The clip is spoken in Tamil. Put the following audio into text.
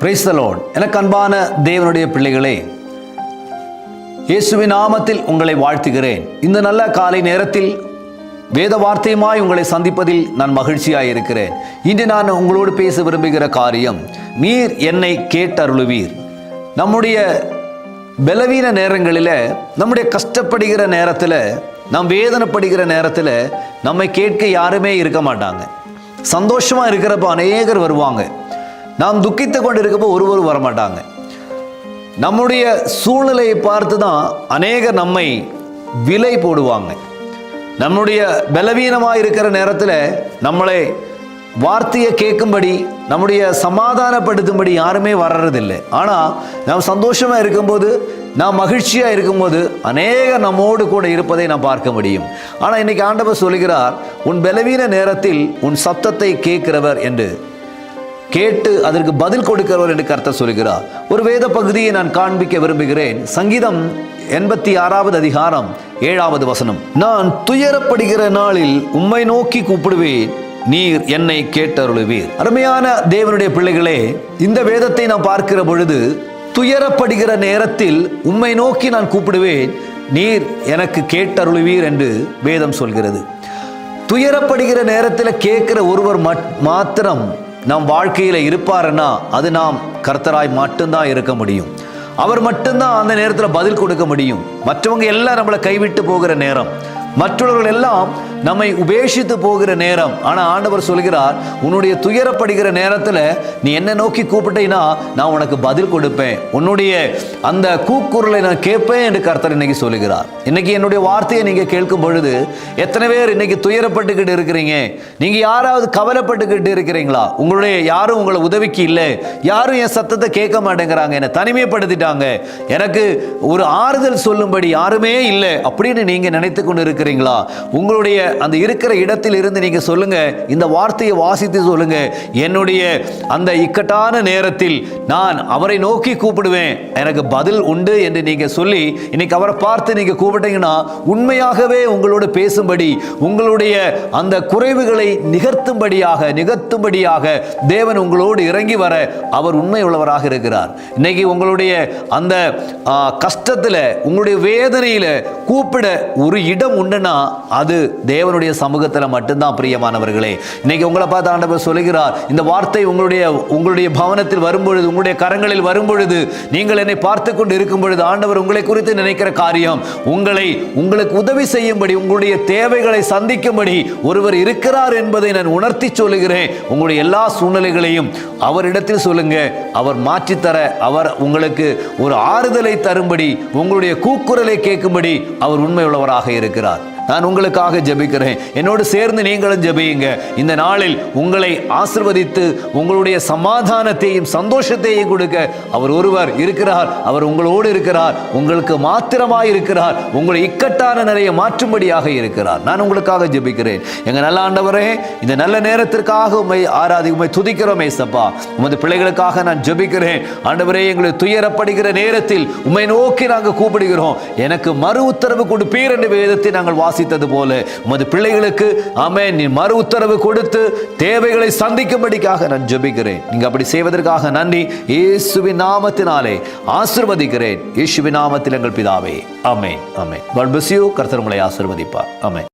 Praise the Lord. எனக்கு அன்பான தேவனுடைய பிள்ளைகளே, இயேசுவின் நாமத்தில் உங்களை வாழ்த்துகிறேன். இந்த நல்ல காலை நேரத்தில் வேத வார்த்தையுமாய் உங்களை சந்திப்பதில் நான் மகிழ்ச்சியாக இருக்கிறேன். இன்று நான் உங்களோடு பேச விரும்புகிற காரியம், நீர் என்னை கேட்டருளுவீர். நம்முடைய பலவீன நேரங்களில், நம்முடைய கஷ்டப்படுகிற நேரத்தில், நாம் வேதனைப்படுகிற நேரத்தில் நம்மை கேட்க யாருமே இருக்க மாட்டாங்க. சந்தோஷமாக இருக்கிறப்ப அநேகர் வருவாங்க. நாம் துக்கித்து கொண்டு இருக்கப்போ ஒருவரும் வரமாட்டாங்க. நம்முடைய சூழ்நிலையை பார்த்து தான் அநேகர் நம்மை விலை போடுவாங்க. நம்முடைய பலவீனமாக இருக்கிற நேரத்தில் நம்மளை வார்த்தையை கேட்கும்படி, நம்முடைய சமாதானப்படுத்தும்படி யாருமே வர்றதில்லை. ஆனால் நாம் சந்தோஷமாக இருக்கும்போது, நாம் மகிழ்ச்சியாக இருக்கும்போது அநேகர் நம்மோடு கூட இருப்பதை நாம் பார்க்க முடியும். ஆனால் இன்னைக்கு ஆண்டவர் சொல்கிறார், உன் பலவீன நேரத்தில் உன் சத்தத்தை கேட்கிறவர் என்று, கேட்டு அதற்கு பதில் கொடுக்கிறவர் என்று கர்த்தர் சொல்கிறார். ஒரு வேத பகுதியை நான் காண்பிக்க விரும்புகிறேன். சங்கீதம் 86வது அதிகாரம் 7வது வசனம். நான் துயரப்படுகிற நாளில் உம்மை நோக்கி கூப்பிடுவேன், நீர் என்னை கேட்டருளுவீர். அருமையான தேவனுடைய பிள்ளைகளே, இந்த வேதத்தை நான் பார்க்கிற பொழுது, துயரப்படுகிற நேரத்தில் உம்மை நோக்கி நான் கூப்பிடுவேன், நீர் எனக்கு கேட்டருளுவீர் என்று வேதம் சொல்கிறது. துயரப்படுகிற நேரத்தில் கேட்கிற ஒருவர் மாத்திரம் நம் வாழ்க்கையில் இருப்பாருன்னா அது நாம் கர்த்தராய் மட்டும்தான் இருக்க முடியும். அவர் மட்டும்தான் அந்த நேரத்தில் பதில் கொடுக்க முடியும். மற்றவங்க எல்லாம் நம்மளை கைவிட்டு போகிற நேரம், மற்றவர்கள் எல்லாம் நம்மை உபேட்சித்து போகிற நேரம். ஆனால் ஆண்டவர் சொல்கிறார், உன்னுடைய துயரப்படுகிற நேரத்தில் நீ என்ன நோக்கி கூப்பிட்டீங்கன்னா நான் உனக்கு பதில் கொடுப்பேன், உன்னுடைய அந்த கூக்குரலை நான் கேட்பேன் என்று கர்த்தர் இன்னைக்கு சொல்லுகிறார். இன்னைக்கு என்னுடைய வார்த்தையை நீங்கள் கேட்கும் பொழுது எத்தனை பேர் இன்னைக்கு துயரப்பட்டுக்கிட்டு இருக்கிறீங்க? நீங்கள் யாராவது கவலைப்பட்டுக்கிட்டு இருக்கிறீங்களா? உங்களுடைய யாரும் உங்களை உதவிக்கு இல்லை, யாரும் என் சத்தத்தை கேட்க மாட்டேங்கிறாங்க, என்னை தனிமைப்படுத்திட்டாங்க, எனக்கு ஒரு ஆறுதல் சொல்லும்படி யாருமே இல்லை அப்படின்னு நீங்கள் நினைத்து கொண்டு இருக்கிறீங்களா? உங்களுடைய அந்த இருக்கிற இடத்தில் இருந்து நீங்க சொல்லுங்க, இந்த வார்த்தையை வாசித்து சொல்லுங்க, என்னுடைய அந்த இக்கட்டான நேரத்தில் நான் அவரை நோக்கி கூப்பிடுவேன், எனக்கு பதில் உண்டு என்று நீங்க சொல்லி இன்னைக்கு அவரை பார்த்து நீங்க கூப்பிட்டீங்கன்னா உண்மையாகவே உங்களோடு பேசும்படி, உங்களுடைய அந்த குறைவுகளை நிகழ்த்தும்படியாக தேவன் உங்களோடு இறங்கி வர அவர் உண்மை உள்ளவராக இருக்கிறார். இன்னைக்கு உங்களுடைய அந்த கஷ்டத்தில், உங்களுடைய வேதனையில் கூப்பிட ஒரு இடம் உண்டுன்னா அது தேவனுடைய சமூகத்தில் மட்டும்தான். பிரியமானவர்களே, இன்னைக்கு உங்களை பார்த்து ஆண்டவர் சொல்லுகிறார், இந்த வார்த்தை உங்களுடைய பவனத்தில் வரும்பொழுது, உங்களுடைய கரங்களில் வரும்பொழுது, நீங்கள் என்னை பார்த்து கொண்டு இருக்கும் பொழுது ஆண்டவர் உங்களை குறித்து நினைக்கிற காரியம், உங்களுக்கு உதவி செய்யும்படி, உங்களுடைய தேவைகளை சந்திக்கும்படி ஒருவர் இருக்கிறார் என்பதை நான் உணர்த்தி சொல்லுகிறேன். உங்களுடைய எல்லா சூழ்நிலைகளையும் அவரிடத்தில் சொல்லுங்க, அவர் மாற்றித்தர, அவர் உங்களுக்கு ஒரு ஆறுதலை தரும்படி, உங்களுடைய கூக்குரலை கேட்கும்படி அவர் உண்மை உள்ளவராக இருக்கிறார். நான் உங்களுக்காக ஜெபிக்கிறேன். என்னோடு சேர்ந்து நீங்களும் ஜெபியுங்க. இந்த நாளில் உங்களை ஆசீர்வதித்து உங்களுடைய சமாதானத்தையும் சந்தோஷத்தையும் கொடுக்க அவர் ஒருவர் இருக்கிறார். அவர் உங்களோடு இருக்கிறார், உங்களுக்கு மாத்திரமாய் இருக்கிறார், உங்களை இக்கட்டான நிறைய மாற்றும்படியாக இருக்கிறார். நான் உங்களுக்காக ஜெபிக்கிறேன். எங்க நல்ல ஆண்டவரே, இந்த நல்ல நேரத்திற்காக உம்மை உம்மை துதிக்கிறோம் ஏசப்பா. உமது பிள்ளைகளுக்காக நான் ஜெபிக்கிறேன். ஆண்டவரே, எங்களை துயரப்படுகிற நேரத்தில் உம்மை நோக்கி நாங்கள் கூப்பிடுகிறோம், எனக்கு மறு உத்தரவு கொடுப்பீர் என்று வேதத்தை நாங்கள் வாசித்தது போல உமது பிள்ளைகளுக்கு ஆமென், நீ மறு உத்தரவு கொடுத்து தேவைகளை சந்திக்கும்படிக்காக நான் ஜெபிக்கிறேன். நீங்க அப்படி செய்வதற்காக நன்றி. இயேசுவின் நாமத்தினாலே ஆசீர்வதிக்கிறேன். இயேசுவின் நாமத்தில் எங்கள் பிதாவே, ஆமென், ஆமென். God bless you. கர்த்தர் உங்களை ஆசீர்வதிப்பார். ஆமென்.